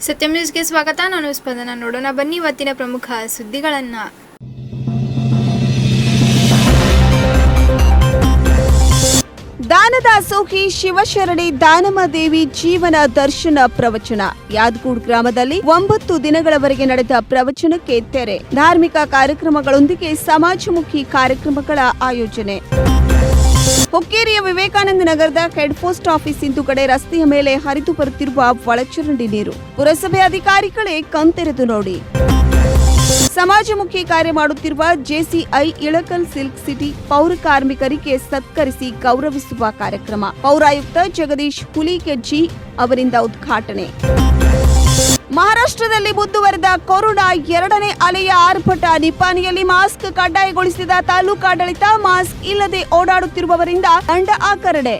ಸತ್ಯಂ ನ್ಯೂಸ್ಗೆ ಸ್ವಾಗತ. ನಾನು ಸ್ಪಂದನ. ನೋಡೋಣ ಬನ್ನಿ ಇವತ್ತಿನ ಪ್ರಮುಖ ಸುದ್ದಿಗಳನ್ನ. ದಾನದಾಸೋಹಿ ಶಿವಶರಣಿ ದಾನಮದೇವಿ ಜೀವನ ದರ್ಶನ ಪ್ರವಚನ. ಯಾದಗೂಡ್ ಗ್ರಾಮದಲ್ಲಿ 9 ದಿನಗಳವರೆಗೆ ನಡೆದ ಪ್ರವಚನಕ್ಕೆ ತೆರೆ. ಧಾರ್ಮಿಕ ಕಾರ್ಯಕ್ರಮಗಳೊಂದಿಗೆ ಸಮಾಜಮುಖಿ ಕಾರ್ಯಕ್ರಮಗಳ ಆಯೋಜನೆ. ಹುಕ್ಕೇರಿಯ ವಿವೇಕಾನಂದ ನಗರದ ಹೆಡ್ ಪೋಸ್ಟ್ ಆಫೀಸ್ ಹಿಂದುಗಡೆ ರಸ್ತೆಯ ಮೇಲೆ ಹರಿದು ಬರುತ್ತಿರುವ ಒಳಚರಂಡಿ ನೀರು. ಪುರಸಭೆ ಅಧಿಕಾರಿಗಳೇ ಕಣ್ತೆರೆದು ನೋಡಿ. ಸಮಾಜಮುಖಿ ಕಾರ್ಯ ಮಾಡುತ್ತಿರುವ ಜೆಸಿಐ ಇಳಕಲ್ ಸಿಲ್ಕ್ ಸಿಟಿ ಪೌರ ಕಾರ್ಮಿಕರಿಗೆ ಸತ್ಕರಿಸಿ ಗೌರವಿಸುವ ಕಾರ್ಯಕ್ರಮ. ಪೌರಾಯುಕ್ತ ಜಗದೀಶ್ ಹುಲಿಗೆಜ್ಜಿ ಅವರಿಂದ ಉದ್ಘಾಟನೆ. ಮಹಾರಾಷ್ಟ್ರದಲ್ಲಿ ಮುಂದುವರೆದ ಕೊರೋನಾ 2ನೇ ಅಲೆಯ ಆರ್ಭಟ. ನಿಪ್ಪಾಣಿಯಲ್ಲಿ ಮಾಸ್ಕ್ ಕಡ್ಡಾಯಗೊಳಿಸಿದ ತಾಲೂಕಾಡಳಿತ. ಮಾಸ್ಕ್ ಇಲ್ಲದೆ ಓಡಾಡುತ್ತಿರುವವರಿಂದ ದಂಡ ಆಕರಣೆ.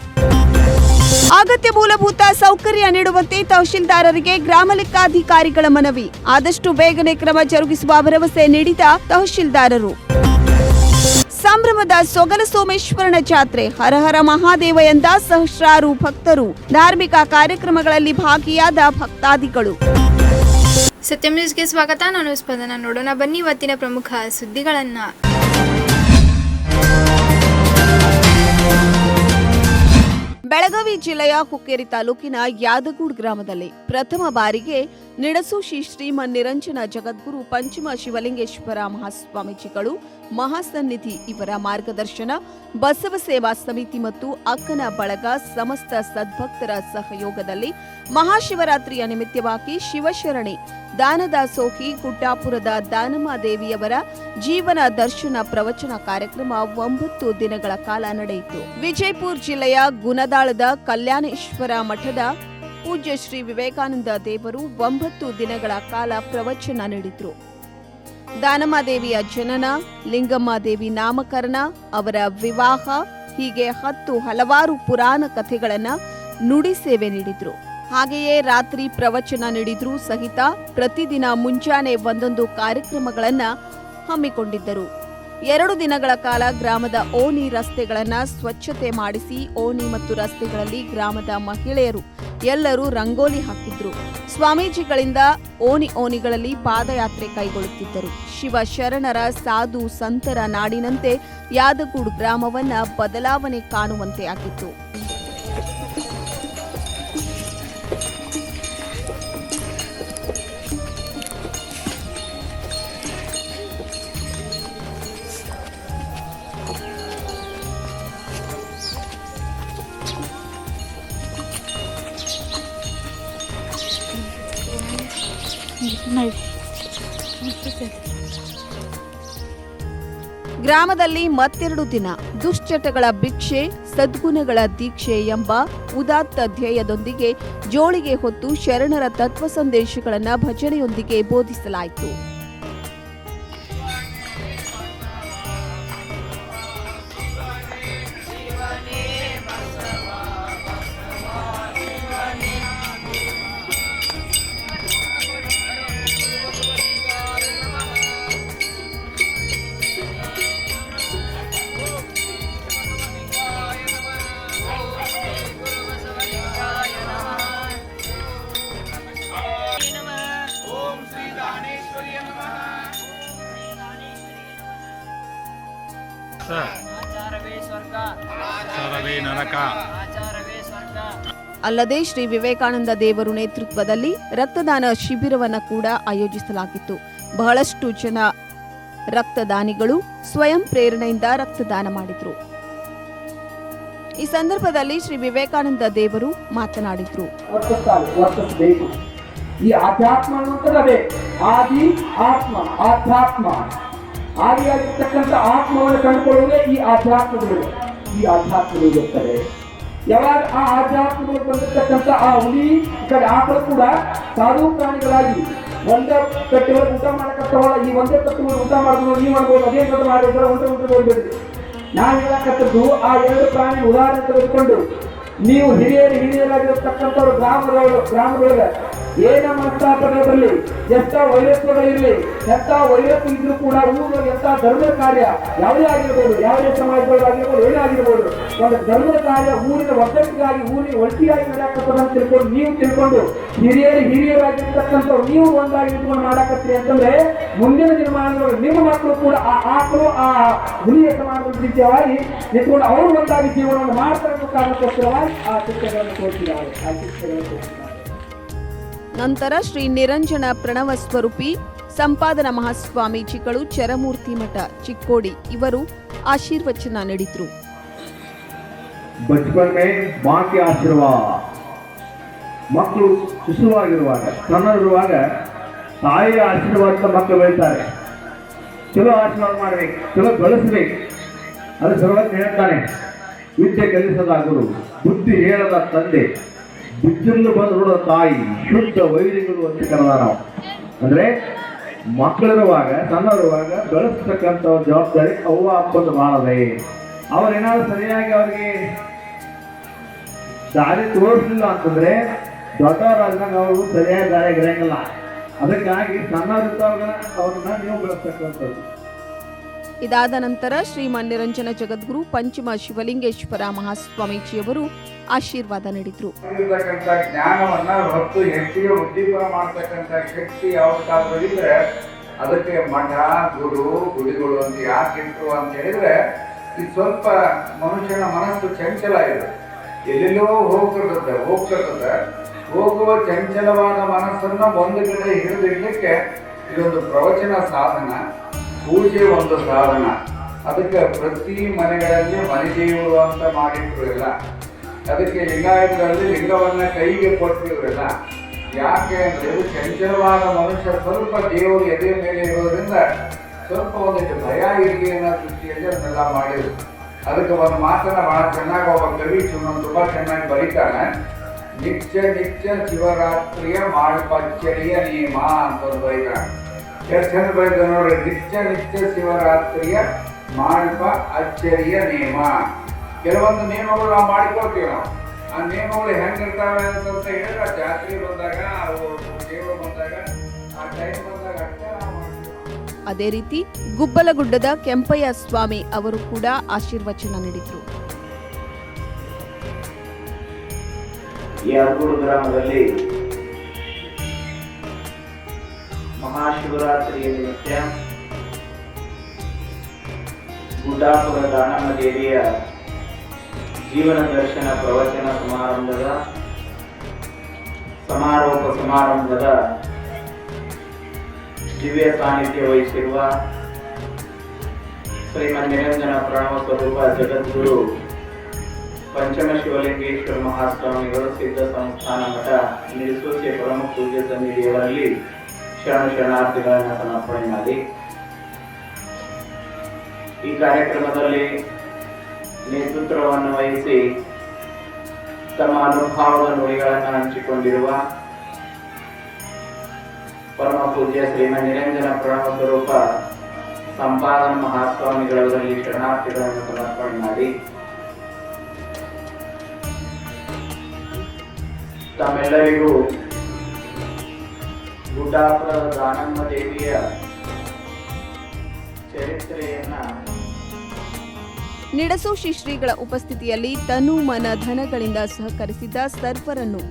ಅಗತ್ಯ ಮೂಲಭೂತ ಸೌಕರ್ಯ ನೀಡುವಂತೆ ತಹಶೀಲ್ದಾರರಿಗೆ ಗ್ರಾಮ ಲೆಕ್ಕಾಧಿಕಾರಿಗಳ ಮನವಿ. ಆದಷ್ಟು ಬೇಗನೆ ಕ್ರಮ ಜರುಗಿಸುವ ಭರವಸೆ ನೀಡಿದ ತಹಶೀಲ್ದಾರರು. ಸಂಭ್ರಮದ ಸೊಗಲ ಸೋಮೇಶ್ವರನ ಜಾತ್ರೆ. ಹರಹರ ಮಹಾದೇವ ಎಂದ ಸಹಸ್ರಾರು ಭಕ್ತರು. ಧಾರ್ಮಿಕ ಕಾರ್ಯಕ್ರಮಗಳಲ್ಲಿ ಭಾಗಿಯಾದ ಭಕ್ತಾದಿಗಳು. ಸತ್ಯಂ ನ್ಯೂಸ್ಗೆ ಸ್ವಾಗತ. ನಾನು ಸ್ಪಂದನ. ನೋಡೋಣ ಬನ್ನಿ ಇವತ್ತಿನ ಪ್ರಮುಖ ಸುದ್ದಿಗಳನ್ನ. ಬೆಳಗಾವಿ ಜಿಲ್ಲೆಯ ಹುಕ್ಕೇರಿ ತಾಲೂಕಿನ ಯಾದಗೂಡ್ ಗ್ರಾಮದಲ್ಲಿ ಪ್ರಥಮ ಬಾರಿಗೆ ನಿಡಸು ಶ್ರೀಮನ್ ನಿರಂಜನ ಜಗದ್ಗುರು ಪಂಚಮ ಶಿವಲಿಂಗೇಶ್ವರ ಮಹಾಸ್ವಾಮೀಜಿಗಳು ಮಹಾಸನ್ನಿಧಿ ಇವರ ಮಾರ್ಗದರ್ಶನ, ಬಸವ ಸೇವಾ ಸಮಿತಿ ಮತ್ತು ಅಕ್ಕನ ಬಳಗ ಸಮಸ್ತ ಸದ್ಭಕ್ತರ ಸಹಯೋಗದಲ್ಲಿ ಮಹಾಶಿವರಾತ್ರಿಯ ನಿಮಿತ್ತವಾಗಿ ಶಿವಶರಣಿ ದಾನದಾಸೋಹಿ ಗುಡ್ಡಾಪುರದ ದಾನಮಾದೇವಿಯವರ ಜೀವನ ದರ್ಶನ ಪ್ರವಚನ ಕಾರ್ಯಕ್ರಮ 9 ದಿನಗಳ ಕಾಲ ನಡೆಯಿತು. ವಿಜಯಪುರ ಜಿಲ್ಲೆಯ ಗುಣದಾಳದ ಕಲ್ಯಾಣೇಶ್ವರ ಮಠದ ಪೂಜ್ಯ ಶ್ರೀ ವಿವೇಕಾನಂದ ದೇವರು 9 ದಿನಗಳ ಕಾಲ ಪ್ರವಚನ ನೀಡಿದ್ರು. ದಾನಮಾದೇವಿಯ ಜನನ, ಲಿಂಗಮ್ಮದೇವಿ ನಾಮಕರಣ, ಅವರ ವಿವಾಹ ಹೀಗೆ 10 ಹಲವಾರು ಪುರಾಣ ಕಥೆಗಳನ್ನ ನುಡಿ ಸೇವೆ ನೀಡಿದ್ರು. ಹಾಗೆಯೇ ರಾತ್ರಿ ಪ್ರವಚನ ನೀಡಿದ್ರು ಸಹಿತ ಪ್ರತಿದಿನ ಮುಂಜಾನೆ ಒಂದೊಂದು ಕಾರ್ಯಕ್ರಮಗಳನ್ನ ಹಮ್ಮಿಕೊಂಡಿದ್ದರು. 2 ದಿನಗಳ ಕಾಲ ಗ್ರಾಮದ ಓಣಿ ರಸ್ತೆಗಳನ್ನ ಸ್ವಚ್ಛತೆ ಮಾಡಿಸಿ ಓಣಿ ಮತ್ತು ರಸ್ತೆಗಳಲ್ಲಿ ಗ್ರಾಮದ ಮಹಿಳೆಯರು ಎಲ್ಲರೂ ರಂಗೋಲಿ ಹಾಕಿದ್ರು. ಸ್ವಾಮೀಜಿಗಳಿಂದ ಓಣಿಗಳಲ್ಲಿ ಪಾದಯಾತ್ರೆ ಕೈಗೊಳ್ಳುತ್ತಿದ್ದರು. ಶಿವ ಶರಣರ ಸಾಧು ಸಂತರ ನಾಡಿನಂತೆ ಯಾದಗೂಡ್ ಗ್ರಾಮವನ್ನ ಬದಲಾವಣೆ ಕಾಣುವಂತೆ ಆಗಿತ್ತು. ಗ್ರಾಮದಲ್ಲಿ ಮತ್ತೆರಡು ದಿನ ದುಶ್ಚಟಗಳ ಭಿಕ್ಷೆ, ಸದ್ಗುಣಗಳ ದೀಕ್ಷೆ ಎಂಬ ಉದಾತ್ತ ಧ್ಯೇಯದೊಂದಿಗೆ ಜೋಳಿಗೆ ಹೊತ್ತು ಶರಣರ ತತ್ವ ಸಂದೇಶಗಳನ್ನು ಭಜನೆಯೊಂದಿಗೆ ಬೋಧಿಸಲಾಯಿತು. ಅಲ್ಲದೆ ಶ್ರೀ ವಿವೇಕಾನಂದ ದೇವರು ನೇತೃತ್ವದಲ್ಲಿ ರಕ್ತದಾನ ಶಿಬಿರವನ್ನು ಕೂಡ ಆಯೋಜಿಸಲಾಗಿತ್ತು. ಬಹಳಷ್ಟು ಜನ ರಕ್ತದಾನಿಗಳು ಸ್ವಯಂ ಪ್ರೇರಣೆಯಿಂದ ರಕ್ತದಾನ ಮಾಡಿದ್ರು. ಈ ಸಂದರ್ಭದಲ್ಲಿ ಶ್ರೀ ವಿವೇಕಾನಂದ ದೇವರು ಮಾತನಾಡಿದ್ರು. ಈ ಆಧ್ಯಾತ್ಮ ಅನ್ನುವಂಥದ್ದು ಆದಿ ಆತ್ಮ, ಆಧ್ಯಾತ್ಮ ಆದಿಯಾಗಿರ್ತಕ್ಕಂಥ ಆತ್ಮವನ್ನು ಕಂಡುಕೊಳ್ಳುವುದೇ ಈ ಆಧ್ಯಾತ್ಮಗಳು. ಈ ಆಧ್ಯಾತ್ಮಗಳು ಇರುತ್ತದೆ. ಯಾವಾಗ ಆ ಆಧ್ಯಾತ್ಮಗಳು ಬಂದಿರ್ತಕ್ಕಂಥ ಆ ಹುಲಿ ಕಡೆ ಆಕಳು ಕೂಡ ಸಾಧು ಪ್ರಾಣಿಗಳಾಗಿ ಒಂದೇ ಕಟ್ಟೆ ಊಟ ಮಾಡಕತ್ತವಲ್ಲ, ಈ ಒಂದೇ ಕಟ್ಟೆ ಊಟ ಮಾಡಿದ್ರು ನೀವು ಮಾಡ್ಬೋದು, ಅದೇ ಕಟ್ಟು ಮಾಡಿದ್ರೆ ಒಂದೇ ಹೋಗ್ಬೇಡ್ರಿ. ನಾನು ಹೇಳಕತ್ತದ್ದು ಆ 2 ಪ್ರಾಣಿ ಉದಾಹರಣೆ ತೆಗೆದುಕೊಂಡು ನೀವು ಹಿರಿಯರಾಗಿರ್ತಕ್ಕಂಥವ್ರು ಗ್ರಾಮದೊಳಗೆ ಏನ ಮನಸ್ತಾಪನೆ ಬರಲಿ, ಎಷ್ಟ ವೈರತ್ವಗಳಿರಲಿ, ಎಂತ ವೈರತ್ವ ಇದ್ರೂ ಕೂಡ ಊರು ಎಂತ ಧರ್ಮದ ಕಾರ್ಯ ಯಾವುದೇ ಆಗಿರ್ಬೋದು, ಯಾವುದೇ ಸಮಾಜದವರಾಗಿರ್ಬೋದು, ಏನೇ ಆಗಿರ್ಬೋದು, ಒಂದು ಧರ್ಮದ ಕಾರ್ಯ ಊರಿನ ಒಗ್ಗಟ್ಟಿಗಾಗಿ, ಊರಿನ ಒಟ್ಟಿಗಾಗಿ ನಡೆಯಕತ್ತದ ಅಂತ ನೀವು ತಿಳ್ಕೊಂಡು ಹಿರಿಯರಾಗಿರ್ತಕ್ಕಂಥವ್ರು ನೀವು ಒಂದಾಗಿ ನಿಂತ್ಕೊಂಡು ಮಾಡಾಕತ್ತೀರಿ ಅಂತಂದ್ರೆ ಮುಂದಿನ ದಿನಮಾನಗಳು ನಿಮ್ಮ ಮಕ್ಕಳು ಕೂಡ ಆ ಆಕಳು ಆ ಹುಲಿಯ ಸಮಾನದ ರೀತಿಯಾಗಿ ನಿಂತ್ಕೊಂಡು ಅವರು ಒಂದಾಗಿ ಜೀವನವನ್ನು ಮಾಡ್ತಾರೆ ಅನ್ನೋ ಕಾರಣಕ್ಕೋಸ್ಕರವಾಗಿ ಆ ಶಿಕ್ಷೆಗಳನ್ನು ತೋರಿಸಿದ್ದಾರೆ. ನಂತರ ಶ್ರೀ ನಿರಂಜನ ಪ್ರಣವ ಸ್ವರೂಪಿ ಸಂಪಾದನ ಮಹಾಸ್ವಾಮೀಜಿಗಳು ಚರಮೂರ್ತಿ ಮಠ ಚಿಕ್ಕೋಡಿ ಇವರು ಆಶೀರ್ವಚನ ನೀಡಿದ್ರು. ಬಚಪನ್ ಮೇ ಮಾँ के ಆಶೀರ್ವಾದ. ಮಕ್ಕಳು ಶಿಶುವಾಗಿರುವಾಗ, ಸಣ್ಣದಿರುವಾಗ ತಾಯಿಯ ಆಶೀರ್ವಾದ ಮಕ್ಕಳು ಬೆಳಿತಾರೆ. ಚಲೋ ಆಶೀರ್ವಾದ ಮಾಡ್ಬೇಕು, ಚಲೋ ಬೆಳೆಸ್ಬೇಕು. ಅದು ಸರ್ವಜ್ಞ ಹೇಳ್ತಾನೆ, ವಿದ್ಯೆ ಕಲಿಸದ ಗುರು, ಬುದ್ಧಿ ಹೇಳದ ತಂದೆ, ಬಿಜ್ಜಲ್ಲು ಬಂದು ನೋಡೋ ತಾಯಿ, ಶುದ್ಧ ವೈರಿಗಳು ಅಂತ ಕರೆದ ನಾವು. ಅಂದ್ರೆ ಮಕ್ಕಳಿರುವಾಗ, ಸಣ್ಣವಿರುವಾಗ ಬೆಳೆಸ್ತಕ್ಕಂಥ ಜವಾಬ್ದಾರಿ ಅವ್ವ ಅಪ್ಪಂದು ಮಾಡದೆ. ಅವ್ರೇನಾದ್ರು ಸರಿಯಾಗಿ ಅವ್ರಿಗೆ ದಾರಿ ತೋರಿಸಲಿಲ್ಲ ಅಂತಂದ್ರೆ ದೊಡ್ಡವರಾದಾಗ ಅವರು ಸರಿಯಾಗಿ ದಾರಿಗೆ ಇರಂಗಿಲ್ಲ. ಅದಕ್ಕಾಗಿ ಸಣ್ಣವರಿದ್ದಾಗ ಅವ್ರನ್ನ ನೀವು ಬೆಳೆಸ್ತಕ್ಕಂಥದ್ದು. ಇದಾದ ನಂತರ ಶ್ರೀಮನ್ ನಿರಂಜನ ಜಗದ್ಗುರು ಪಂಚಮ ಶಿವಲಿಂಗೇಶ್ವರ ಮಹಾಸ್ವಾಮೀಜಿಯವರು ಆಶೀರ್ವಾದ ನೀಡಿದ್ರು. ಜ್ಞಾನವನ್ನ ಹೊತ್ತು ಹೆಚ್ಚಿಗೆ ಉದ್ದೀಪನ ಮಾಡತಕ್ಕಂಥ ಶಕ್ತಿ ಯಾವ್ದಾದ್ರು ಇದ್ರೆ ಅದಕ್ಕೆ ಮಠ, ಗುರು, ಗುಡಿಗಳು ಅಂತ ಯಾಕೆ ಇಟ್ರು ಅಂತ ಹೇಳಿದ್ರೆ, ಇದು ಸ್ವಲ್ಪ ಮನುಷ್ಯನ ಮನಸ್ಸು ಚಂಚಲ ಇದೆ, ಎಲ್ಲೆಲ್ಲೋ ಹೋಗ್ತಿರ್ತದೆ. ಹೋಗುವ ಚಂಚಲವಾದ ಮನಸ್ಸನ್ನ ಒಂದು ಕಡೆ ಹಿಡಿದಿಡ್ಲಿಕ್ಕೆ ಇದೊಂದು ಪ್ರವಚನ ಸಾಧನ, ಪೂಜೆ ಒಂದು ಸಾಧನ. ಅದಕ್ಕೆ ಪ್ರತಿ ಮನೆಗಳಲ್ಲಿ ಮನೆದೇವರು ಅಂತ ಮಾಡಿಟ್ರು ಇಲ್ಲ. ಅದಕ್ಕೆ ಲಿಂಗಾಯತರಲ್ಲಿ ಲಿಂಗವನ್ನ ಕೈಗೆ ಕೊಟ್ಟಿರಲಿಲ್ಲ. ಯಾಕೆ ಅಂದ್ರೆ ಇದು ಚಂಚಲವಾದ ಮನುಷ್ಯ ಸ್ವಲ್ಪ ದೇವರು ಎದೆ ಮೇಲೆ ಇರೋದ್ರಿಂದ ಸ್ವಲ್ಪ ಒಂದಿಷ್ಟು ಭಯ ಇರಲಿ ಅನ್ನೋ ದೃಷ್ಟಿಯಲ್ಲಿ ಅದನ್ನೆಲ್ಲ ಮಾಡಿದ್ರು. ಅದಕ್ಕೆ ಒಂದು ಮಾತನ್ನ ಬಹಳ ಚೆನ್ನಾಗಿ ಒಬ್ಬ ಕವಿ ತುಂಬಾ ಚೆನ್ನಾಗಿ ಬರೀತಾನೆ. ನಿತ್ಯ ನಿತ್ಯ ಶಿವರಾತ್ರಿಯ ಮಾಡ್ಪಚ್ಚರಿಯ ನಿಯಮ ಅಂತ ಒಂದು ಬರೀತಾನೆ. ಎಷ್ಟು ಚಂದ ಬರೀತ ನೋಡ್ರಿ. ನಿತ್ಯ ನಿತ್ಯ ಶಿವರಾತ್ರಿಯ ಮಾಡ್ಪ ಅಚ್ಚರಿಯ ನಿಯಮ. ಕೆಲವೊಂದು ನಿಯಮಗಳು ನಾವು ಮಾಡಿಕೊಳ್ತೀವಿ. ನಾವು ಆ ನಿಯಮಗಳು ಹೆಂಗಿರ್ತಾವೆ ಅಂತ ಹೇಳಿದ್ರೆ ಜಾತ್ರೆ ಬಂದಾಗ, ದೇವರು ಬಂದಾಗ, ಆ ಟೈಮ್ ಬಂದಾಗ ಅಷ್ಟೇ ನಾವು ಮಾಡ್ತೀವಿ. ಅದೇ ರೀತಿ ಗುಬ್ಬಲಗುಡ್ಡದ ಕೆಂಪಯ್ಯ ಸ್ವಾಮಿ ಅವರು ಕೂಡ ಆಶೀರ್ವಚನ ನೀಡಿದ್ರು. ಈ ಅರ್ಗೂರು ಗ್ರಾಮದಲ್ಲಿ ಮಹಾಶಿವರಾತ್ರಿಯ ನಿಮಿತ್ತ ಗುಡ್ಡಾಪುರ ದಾನಮ್ಮ ದೇವಿಯ ಜೀವನ ದರ್ಶನ ಪ್ರವಚನ ಸಮಾರೋಪ ಸಮಾರಂಭದ ದಿವ್ಯ ಸಾನ್ನಿಧ್ಯ ವಹಿಸಿರುವ ಶ್ರೀಮನ್ ನಿರಂಜನ ಪ್ರಣವ ಸ್ವರೂಪ ಜಗದ್ಗುರು ಪಂಚಮ ಶಿವಲಿಂಗೇಶ್ವರ ಮಹಾಸ್ವಾಮಿಗಳು ಸಿದ್ಧ ಸಂಸ್ಥಾನ ಮಠ ನಿರ್ಸೂಚಿ ಪರಮ ಪೂಜ್ಯ ಸಮಿತಿಯವರಲ್ಲಿ ಶರಣಾರ್ಥಿಗಳನ್ನು ಸಮರ್ಪಣೆ ಮಾಡಿ ಈ ಕಾರ್ಯಕ್ರಮದಲ್ಲಿ ನೇತೃತ್ವವನ್ನು ವಹಿಸಿ ತಮ್ಮ ಅನುಭವದ ನುಡಿಗಳನ್ನು ಹಂಚಿಕೊಂಡಿರುವ ಪರಮ ಪೂಜ್ಯ ಶ್ರೀಮನ್ ನಿರಂಜನ ಪ್ರಣವ ಸ್ವರೂಪ ಸಂಪಾದನ ಮಹಾಸ್ವಾಮಿಗಳವರಲ್ಲಿ ಶರಣಾರ್ಥಿಗಳನ್ನು ಸಮರ್ಪಣೆ ಮಾಡಿ ತಮ್ಮೆಲ್ಲರಿಗೂ ಗುಡ್ಡಾಪುರದ ದಾನಮ್ಮ ದೇವಿಯ ಚರಿತ್ರೆಯನ್ನ ನಿಡಸೋಶಿ ಶ್ರೀಗಳ ಉಪಸ್ಥಿತಿಯಲ್ಲಿ ತನು ಮನ ಧನಗಳಿಂದ ಸಹಕರಿಸಿದ ಸರ್ವರನ್ನು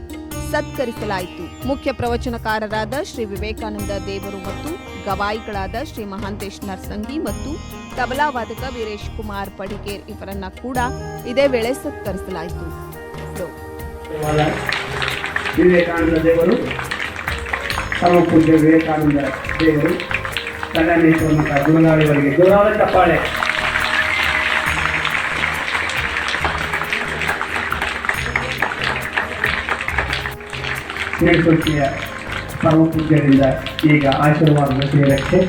ಸತ್ಕರಿಸಲಾಯಿತು. ಮುಖ್ಯ ಪ್ರವಚನಕಾರರಾದ ಶ್ರೀ ವಿವೇಕಾನಂದ ದೇವರು ಮತ್ತು ಗವಾಯಿಗಳಾದ ಶ್ರೀ ಮಹಾಂತೇಶ್ ನರ್ಸಂಗಿ ಮತ್ತು ತಬಲಾ ವಾದಕ ವೀರೇಶ್ ಕುಮಾರ್ ಪಡಿಕೇರ್ ಇವರನ್ನ ಕೂಡ ಇದೇ ವೇಳೆ ಸತ್ಕರಿಸಲಾಯಿತು. ವಿವೇಕಾನಂದ ದೇವರು, ಪರಮ ಪೂಜ್ಯ ವಿವೇಕಾನಂದ ದೇವರು, ಕಲ್ಯಾಣೇಶ್ವರ ಮಠ ಗುಣಗಾಳಿಯವರಿಗೆ ಜೋರಾದ ಚಪ್ಪಾಳೆ. ಮೇಲ್ಸೂಚಿಯ ಪರಮ ಪೂಜ್ಯರಿಂದ ಈಗ ಆಶೀರ್ವಾದದ ಸೇರಕ್ಕೆ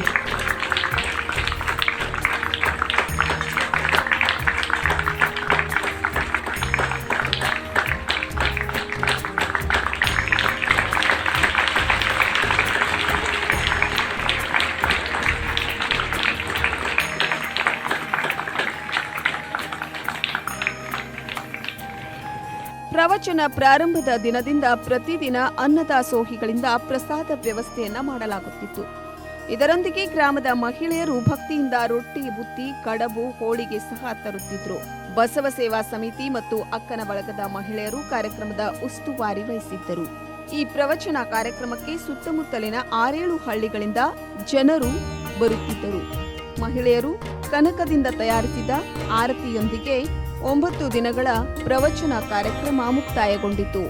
ಪ್ರವಚನ ಪ್ರಾರಂಭದ ದಿನದಿಂದ ಪ್ರತಿದಿನ ಅನ್ನದಾಸೋಹಿಗಳಿಂದ ಪ್ರಸಾದ ವ್ಯವಸ್ಥೆಯನ್ನ ಮಾಡಲಾಗುತ್ತಿತ್ತು. ಇದರೊಂದಿಗೆ ಗ್ರಾಮದ ಮಹಿಳೆಯರು ಭಕ್ತಿಯಿಂದ ರೊಟ್ಟಿ, ಬುತ್ತಿ, ಕಡಬು, ಹೋಳಿಗೆ ಸಹ ತರುತ್ತಿದ್ರು. ಬಸವ ಸೇವಾ ಸಮಿತಿ ಮತ್ತು ಅಕ್ಕನ ಬಳಗದ ಮಹಿಳೆಯರು ಕಾರ್ಯಕ್ರಮದ ಉಸ್ತುವಾರಿ ವಹಿಸಿದ್ದರು. ಈ ಪ್ರವಚನ ಕಾರ್ಯಕ್ರಮಕ್ಕೆ ಸುತ್ತಮುತ್ತಲಿನ 6-7 ಹಳ್ಳಿಗಳಿಂದ ಜನರು ಬರುತ್ತಿದ್ದರು. ಮಹಿಳೆಯರು ಕನಕದಿಂದ ತಯಾರಿಸಿದ ಆರತಿಯೊಂದಿಗೆ 9 ದಿನಗಳ ಪ್ರವಚನ ಕಾರ್ಯಕ್ರಮ ಮುಕ್ತಾಯಗೊಂಡಿತು.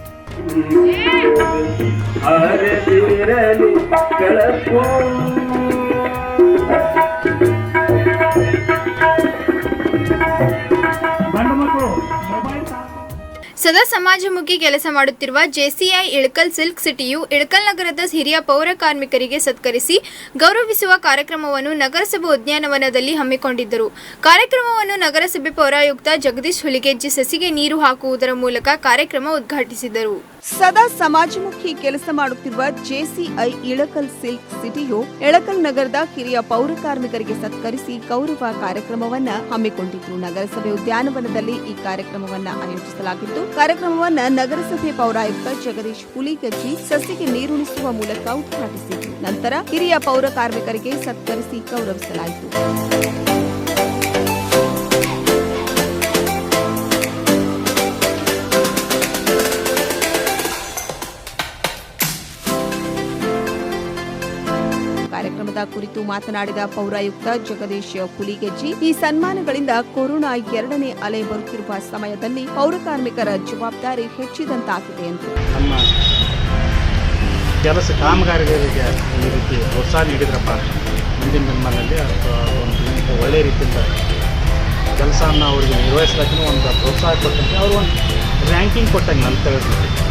ಸದಾ ಸಮಾಜಮುಖಿ ಕೆಲಸ ಮಾಡುತ್ತಿರುವ ಜೆಸಿಐ ಇಳಕಲ್ ಸಿಲ್ಕ್ ಸಿಟಿಯು ಇಳಕಲ್ ನಗರದ ಹಿರಿಯ ಪೌರ ಕಾರ್ಮಿಕರಿಗೆ ಸತ್ಕರಿಸಿ ಗೌರವಿಸುವ ಕಾರ್ಯಕ್ರಮವನ್ನು ನಗರಸಭೆ ಉದ್ಯಾನವನದಲ್ಲಿ ಹಮ್ಮಿಕೊಂಡಿದ್ದರು. ಕಾರ್ಯಕ್ರಮವನ್ನು ನಗರಸಭೆ ಪೌರಾಯುಕ್ತ ಜಗದೀಶ್ ಹುಲಿಗೆಜ್ಜಿ ಸಸಿಗೆ ನೀರು ಹಾಕುವುದರ ಮೂಲಕ ಕಾರ್ಯಕ್ರಮ ಉದ್ಘಾಟಿಸಿದರು. ಸದಾ ಸಮಾಜಮುಖಿ ಕೆಲಸ ಮಾಡುತ್ತಿರುವ ಜೆಸಿಐ ಇಳಕಲ್ ಸಿಲ್ಕ್ ಸಿಟಿಯು ಇಳಕಲ್ ನಗರದ ಹಿರಿಯ ಪೌರ ಕಾರ್ಮಿಕರಿಗೆ ಸತ್ಕರಿಸಿ ಗೌರವ ಕಾರ್ಯಕ್ರಮವನ್ನ ಹಮ್ಮಿಕೊಂಡಿತು. ನಗರಸಭೆ ಉದ್ಯಾನವನದಲ್ಲಿ ಈ ಕಾರ್ಯಕ್ರಮವನ್ನ ಆಯೋಜಿಸಲಾಗಿದ್ದು, ಕಾರ್ಯಕ್ರಮವನ್ನ ನಗರಸಭೆ ಪೌರಾಯುಕ್ತ ಜಗದೀಶ್ ಹುಲಿಗಜ್ಜಿ ಸಸಿಗೆ ನೀರುಣಿಸುವ ಮೂಲಕ ಉದ್ಘಾಟಿಸಿದರು. ನಂತರ ಹಿರಿಯ ಪೌರ ಕಾರ್ಮಿಕರಿಗೆ ಸತ್ಕರಿಸಿ ಗೌರವಿಸಲಾಯಿತು. ಕಾರ್ಯಕ್ರಮದ ಕುರಿತು ಮಾತನಾಡಿದ ಪೌರಾಯುಕ್ತ ಜಗದೀಶ್ ಹುಲಿಗೆಜ್ಜಿ, ಈ ಸನ್ಮಾನಗಳಿಂದ ಕೊರೋನಾ 2ನೇ ಅಲೆ ಬರುತ್ತಿರುವ ಸಮಯದಲ್ಲಿ ಪೌರ ಕಾರ್ಮಿಕರ ಜವಾಬ್ದಾರಿ ಹೆಚ್ಚಿದಂತಾಗಿದೆ ಎಂದು. ನಮ್ಮ ಕೆಲಸ ಕಾಮಗಾರಿಗಳಿಗೆ ಈ ರೀತಿ ಪ್ರೋತ್ಸಾಹ ನೀಡಿದ್ರಪ್ಪ ಮುಂದಿನ ದಿನಮಾನದಲ್ಲಿ ಒಂದು ಒಳ್ಳೆಯ ರೀತಿಯಿಂದ ಕೆಲಸವನ್ನು ಅವರಿಗೆ ನಿರ್ವಹಿಸಲಿಕ್ಕೆ ಒಂದು ಪ್ರೋತ್ಸಾಹ ಕೊಟ್ಟಂತೆ ಅವರು ಒಂದು ರ್ಯಾಂಕಿಂಗ್ ಕೊಟ್ಟಂಗೆ ನನ್ನ ತಿಳಿದ್ಬಿಟ್ಟು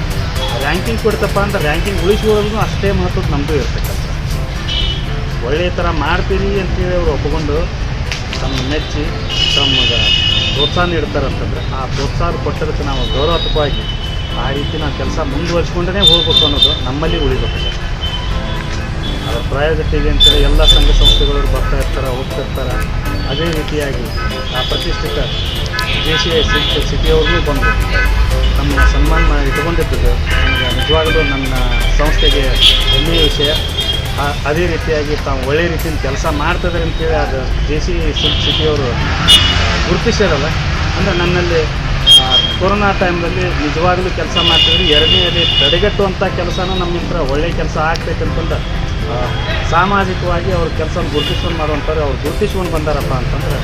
ರ್ಯಾಂಕಿಂಗ್ ಕೊಡ್ತಪ್ಪ ಅಂತ ರ್ಯಾಂಕಿಂಗ್ ಉಳಿಸುವುದೂ ಅಷ್ಟೇ ಮಹತ್ವದ ನಮ್ಮದು ಇರ್ತಕ್ಕಂಥ ಒಳ್ಳೆಯ ಥರ ಮಾಡ್ತೀರಿ ಅಂತೇಳಿ ಅವರು ಒಪ್ಪಿಕೊಂಡು ತಮ್ಮ ಮೆಚ್ಚಿ ತಮಗೆ ಪ್ರೋತ್ಸಾಹ ನೀಡ್ತಾರಂತಂದರೆ ಆ ಪ್ರೋತ್ಸಾಹ ಕೊಟ್ಟದಕ್ಕೆ ನಾವು ಗೌರವಾತ್ಮಕವಾಗಿ ಆ ರೀತಿ ನಾವು ಕೆಲಸ ಮುಂದುವರಿಸ್ಕೊಂಡೇ ಹೋಗ್ಬೇಕು ಅನ್ನೋದು ನಮ್ಮಲ್ಲಿ ಉಳಿಬೇಕಾಗುತ್ತೆ. ಅದರ ಪ್ರಯೋಜನತೆಗೆ ಅಂತೇಳಿ ಎಲ್ಲ ಸಂಘ ಸಂಸ್ಥೆಗಳು ಬರ್ತಾ ಇರ್ತಾರೆ, ಹೋಗ್ತಿರ್ತಾರೆ. ಅದೇ ರೀತಿಯಾಗಿ ಆ ಪ್ರತಿಷ್ಠಿತ ಜೆಸಿಐ ಸಿಟಿಯವ್ರನ್ನೂ ಬಂದು ನಮ್ಮ ಸನ್ಮಾನ ಇಟ್ಕೊಂಡಿದ್ದು ನನಗೆ ನಿಜವಾಗಲೂ ನನ್ನ ಸಂಸ್ಥೆಗೆ ಹೆಮ್ಮೆಯ ವಿಷಯ. ಅದೇ ರೀತಿಯಾಗಿ ತಾವು ಒಳ್ಳೆಯ ರೀತಿಯಿಂದ ಕೆಲಸ ಮಾಡ್ತಿದ್ದಾರೆ ಅಂತೇಳಿ ಅದು ಜೆಸಿಐ ಸಿಟಿಯವರು ಗುರುತಿಸಿರಲ್ಲ. ಅಂದರೆ ನನ್ನಲ್ಲಿ ಕೊರೋನಾ ಟೈಮ್ನಲ್ಲಿ ನಿಜವಾಗಲೂ ಕೆಲಸ ಮಾಡ್ತಿದ್ರು. 2ನೇ ಅಲೆ ತಡೆಗಟ್ಟುವಂಥ ಕೆಲಸನೂ ನಮ್ಮಿಂದ ಒಳ್ಳೆಯ ಕೆಲಸ ಆಗ್ತೈತೆ ಅಂತಂದು ಸಾಮಾಜಿಕವಾಗಿ ಅವ್ರ ಕೆಲಸವನ್ನು ಗುರುತಿಸ್ಕೊಂಡು ಮಾಡುವಂಥವ್ರು ಅವ್ರು ಗುರುತಿಸ್ಕೊಂಡು ಬಂದಾರಪ್ಪ ಅಂತಂದ್ರೆ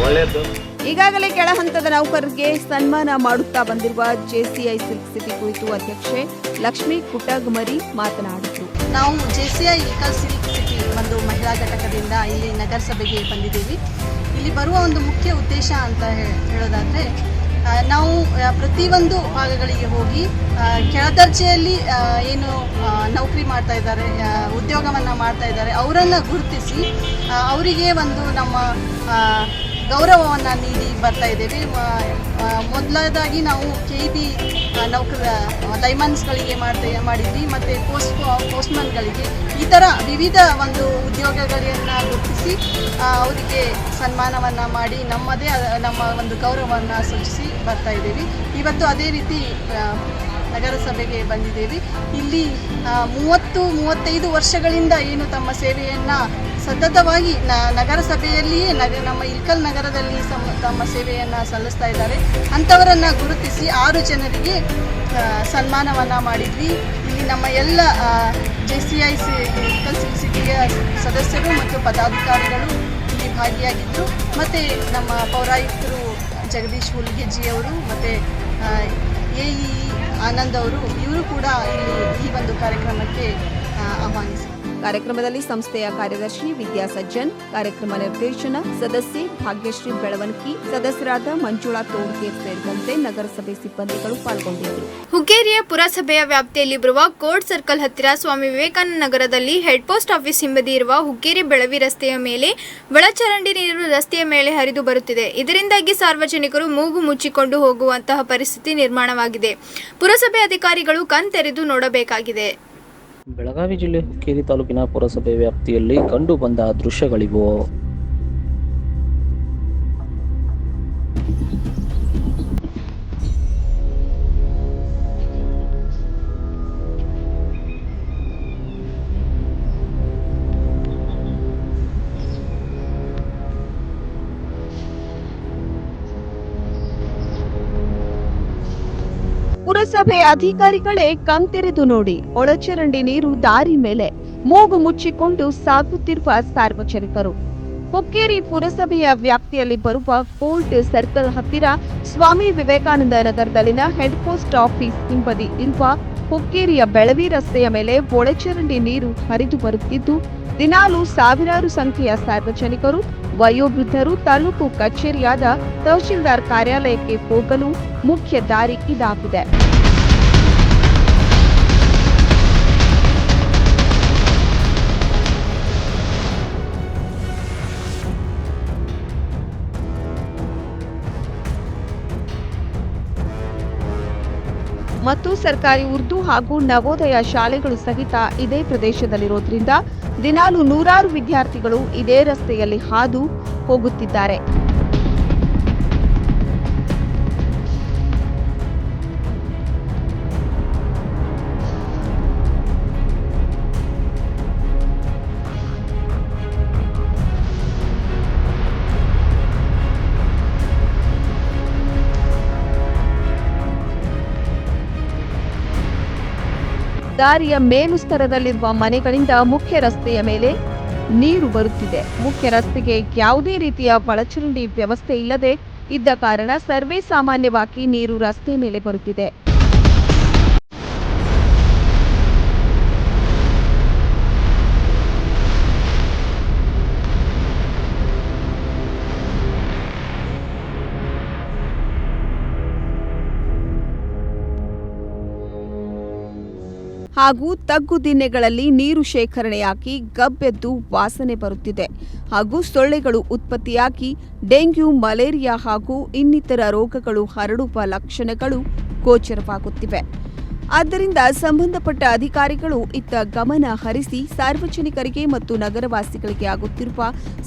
ಒಳ್ಳೆಯದು. ಈಗಾಗಲೇ ಕೆಳ ಹಂತದ ನೌಕರರಿಗೆ ಸನ್ಮಾನ ಮಾಡುತ್ತಾ ಬಂದಿರುವ ಜೆಸಿಐ ಸಿಲ್ಕ್ ಸಿಟಿ ಕುರಿತು ಅಧ್ಯಕ್ಷೆ ಲಕ್ಷ್ಮೀ ಕುಟಗಮರಿ ಮಾತನಾಡಿದರು. ನಾವು ಜೆಸಿಐ ಇಳಕಲ್ ಸಿಲ್ಕ್ ಸಿಟಿ ಒಂದು ಮಹಿಳಾ ಘಟಕದಿಂದ ಇಲ್ಲಿ ನಗರಸಭೆಗೆ ಬಂದಿದ್ದೀವಿ. ಇಲ್ಲಿ ಬರುವ ಒಂದು ಮುಖ್ಯ ಉದ್ದೇಶ ಅಂತ ಹೇಳೋದಾದರೆ, ನಾವು ಪ್ರತಿಯೊಂದು ಭಾಗಗಳಿಗೆ ಹೋಗಿ ಕೆಳದರ್ಜೆಯಲ್ಲಿ ಏನು ನೌಕರಿ ಮಾಡ್ತಾ ಇದ್ದಾರೆ, ಉದ್ಯೋಗವನ್ನು ಮಾಡ್ತಾ ಇದ್ದಾರೆ, ಅವರನ್ನು ಗುರುತಿಸಿ ಅವರಿಗೆ ಒಂದು ನಮ್ಮ ಗೌರವವನ್ನು ನೀಡಿ ಬರ್ತಾ ಇದ್ದೇವೆ. ಮೊದಲದಾಗಿ ನಾವು KEB ನೌಕರ ಲೈಮನ್ಸ್ಗಳಿಗೆ ಮಾಡಿದ್ವಿ ಮತ್ತು ಪೋಸ್ಟ್ಮನ್ಗಳಿಗೆ ಈ ಥರ ವಿವಿಧ ಒಂದು ಉದ್ಯೋಗಗಳನ್ನು ಗುರುತಿಸಿ ಅವರಿಗೆ ಸನ್ಮಾನವನ್ನು ಮಾಡಿ ನಮ್ಮದೇ ನಮ್ಮ ಒಂದು ಗೌರವವನ್ನು ಸೂಚಿಸಿ ಬರ್ತಾ ಇದ್ದೀವಿ. ಇವತ್ತು ಅದೇ ರೀತಿ ನಗರಸಭೆಗೆ ಬಂದಿದ್ದೇವೆ. ಇಲ್ಲಿ 30-35 ವರ್ಷಗಳಿಂದ ಏನು ತಮ್ಮ ಸೇವೆಯನ್ನು ಸತತವಾಗಿ ನಗರಸಭೆಯಲ್ಲಿಯೇ ನಮ್ಮ ಇಳಕಲ್ ನಗರದಲ್ಲಿ ತಮ್ಮ ಸೇವೆಯನ್ನು ಸಲ್ಲಿಸ್ತಾ ಇದ್ದಾರೆ. ಅಂಥವರನ್ನು ಗುರುತಿಸಿ 6 ಜನರಿಗೆ ಸನ್ಮಾನವನ್ನು ಮಾಡಿದ್ವಿ. ಇಲ್ಲಿ ನಮ್ಮ ಎಲ್ಲ ಜೆಸಿಐ ಇಳಕಲ್ ಸಿಟಿಯ ಸದಸ್ಯರು ಮತ್ತು ಪದಾಧಿಕಾರಿಗಳು ಇಲ್ಲಿ ಭಾಗಿಯಾಗಿದ್ದರು. ಮತ್ತು ನಮ್ಮ ಪೌರಾಯುಕ್ತರು ಜಗದೀಶ್ ಹುಲಿಗೆಜ್ಜಿಯವರು ಮತ್ತು AE ಆನಂದ್ ಅವರು, ಇವರು ಕೂಡ ಇಲ್ಲಿ ಈ ಒಂದು ಕಾರ್ಯಕ್ರಮಕ್ಕೆ ಆಹ್ವಾನಿಸಿದರು. ಕಾರ್ಯಕ್ರಮದಲ್ಲಿ ಸಂಸ್ಥೆಯ ಕಾರ್ಯದರ್ಶಿ ವಿದ್ಯಾ ಸಜ್ಜನ್, ಕಾರ್ಯಕ್ರಮ ನಿರ್ದೇಶನ ಸದಸ್ಯೆ ಭಾಗ್ಯಶ್ರೀ ಬೆಳವಣಿಗೆ, ಸದಸ್ಯರಾದ ಮಂಜುಳಾ ತೋಡ್ಗೇರ್ ಸೇರಿದಂತೆ ನಗರಸಭೆ ಸಿಬ್ಬಂದಿಗಳು ಪಾಲ್ಗೊಂಡಿದ್ದರು. ಹುಕ್ಕೇರಿಯ ಪುರಸಭೆಯ ವ್ಯಾಪ್ತಿಯಲ್ಲಿ ಬರುವ ಕೋರ್ಟ್ ಸರ್ಕಲ್ ಹತ್ತಿರ ಸ್ವಾಮಿ ವಿವೇಕಾನಂದ ನಗರದಲ್ಲಿ ಹೆಡ್ ಪೋಸ್ಟ್ ಆಫೀಸ್ ಹಿಂಬದಿ ಇರುವ ಹುಕ್ಕೇರಿ ಬೆಳವಿ ರಸ್ತೆಯ ಮೇಲೆ ಒಳಚರಂಡಿ ನೀರು ರಸ್ತೆಯ ಮೇಲೆ ಹರಿದು ಬರುತ್ತಿದೆ. ಇದರಿಂದಾಗಿ ಸಾರ್ವಜನಿಕರು ಮೂಗು ಮುಚ್ಚಿಕೊಂಡು ಹೋಗುವಂತಹ ಪರಿಸ್ಥಿತಿ ನಿರ್ಮಾಣವಾಗಿದೆ. ಪುರಸಭೆ ಅಧಿಕಾರಿಗಳು ಕಣ್ತೆರೆದು ನೋಡಬೇಕಾಗಿದೆ. ಬೆಳಗಾವಿ ಜಿಲ್ಲೆ ಹುಕ್ಕೇರಿ ತಾಲೂಕಿನ ಪುರಸಭೆ ವ್ಯಾಪ್ತಿಯಲ್ಲಿ ಕಂಡು ಬಂದ ದೃಶ್ಯಗಳಿವು. ಪುರಸಭೆ ಅಧಿಕಾರಿಗಳೇ ಕಣ್ತೆರೆದು ನೋಡಿ, ಒಳಚರಂಡಿ ನೀರು ದಾರಿ ಮೇಲೆ ಮೂಗು ಮುಚ್ಚಿಕೊಂಡು ಸಾಗುತ್ತಿರುವ ಸಾರ್ವಜನಿಕರು. ಹುಕ್ಕೇರಿ ಪುರಸಭೆಯ ವ್ಯಾಪ್ತಿಯಲ್ಲಿ ಬರುವ ಕೋರ್ಟ್ ಸರ್ಕಲ್ ಹತ್ತಿರ ಸ್ವಾಮಿ ವಿವೇಕಾನಂದ ನಗರದಲ್ಲಿನ ಹೆಡ್ ಪೋಸ್ಟ್ ಆಫೀಸ್ ಹಿಂಬದಿ ಇರುವ ಹುಕ್ಕೇರಿಯ ಬೆಳವಿ ರಸ್ತೆಯ ಮೇಲೆ ಒಳಚರಂಡಿ ನೀರು ಹರಿದು ಬರುತ್ತಿದ್ದು, ದಿನಾಲೂ ಸಾವಿರಾರು ಸಂಖ್ಯೆಯ ಸಾರ್ವಜನಿಕರು, ವಯೋವೃದ್ಧರು ತಾಲೂಕು ಕಚೇರಿಯಾದ ತಹಶೀಲ್ದಾರ್ ಕಾರ್ಯಾಲಯಕ್ಕೆ ಹೋಗಲು ಮುಖ್ಯ ದಾರಿ ಇದಾಗಿದೆ. ಮತ್ತು ಸರ್ಕಾರಿ ಉರ್ದು ಹಾಗೂ ನವೋದಯ ಶಾಲೆಗಳು ಸಹಿತ ಇದೇ ಪ್ರದೇಶದಲ್ಲಿರೋದ್ರಿಂದ ದಿನಾಲು ನೂರಾರು ವಿದ್ಯಾರ್ಥಿಗಳು ಇದೇ ರಸ್ತೆಯಲ್ಲಿ ಹಾದು ಹೋಗುತ್ತಿದ್ದಾರೆ. ದಾರಿಯ ಮೇಲು ಸ್ತರದಲ್ಲಿರುವ ಮನೆಗಳಿಂದ ಮುಖ್ಯ ರಸ್ತೆಯ ಮೇಲೆ ನೀರು ಬರುತ್ತಿದೆ. ಮುಖ್ಯ ರಸ್ತೆಗೆ ಯಾವುದೇ ರೀತಿಯ ಒಳಚರಂಡಿ ವ್ಯವಸ್ಥೆ ಇಲ್ಲದೆ ಇದ್ದ ಕಾರಣ ಸರ್ವೇ ಸಾಮಾನ್ಯವಾಗಿ ನೀರು ರಸ್ತೆ ಮೇಲೆ ಬರುತ್ತಿದೆ. ಹಾಗೂ ತಗ್ಗು ದಿನ್ನೆಗಳಲ್ಲಿ ನೀರು ಶೇಖರಣೆಯಾಗಿ ಗಬ್ಬೆದ್ದು ವಾಸನೆ ಬರುತ್ತಿದೆ ಹಾಗೂ ಸೊಳ್ಳೆಗಳು ಉತ್ಪತ್ತಿಯಾಗಿ ಡೆಂಗ್ಯೂ, ಮಲೇರಿಯಾ ಹಾಗೂ ಇನ್ನಿತರ ರೋಗಗಳು ಹರಡುವ ಲಕ್ಷಣಗಳು ಗೋಚರವಾಗುತ್ತಿವೆ. ಆದ್ದರಿಂದ ಸಂಬಂಧಪಟ್ಟ ಅಧಿಕಾರಿಗಳು ಇತ್ತ ಗಮನ ಹರಿಸಿ ಸಾರ್ವಜನಿಕರಿಗೆ ಮತ್ತು ನಗರವಾಸಿಗಳಿಗೆ ಆಗುತ್ತಿರುವ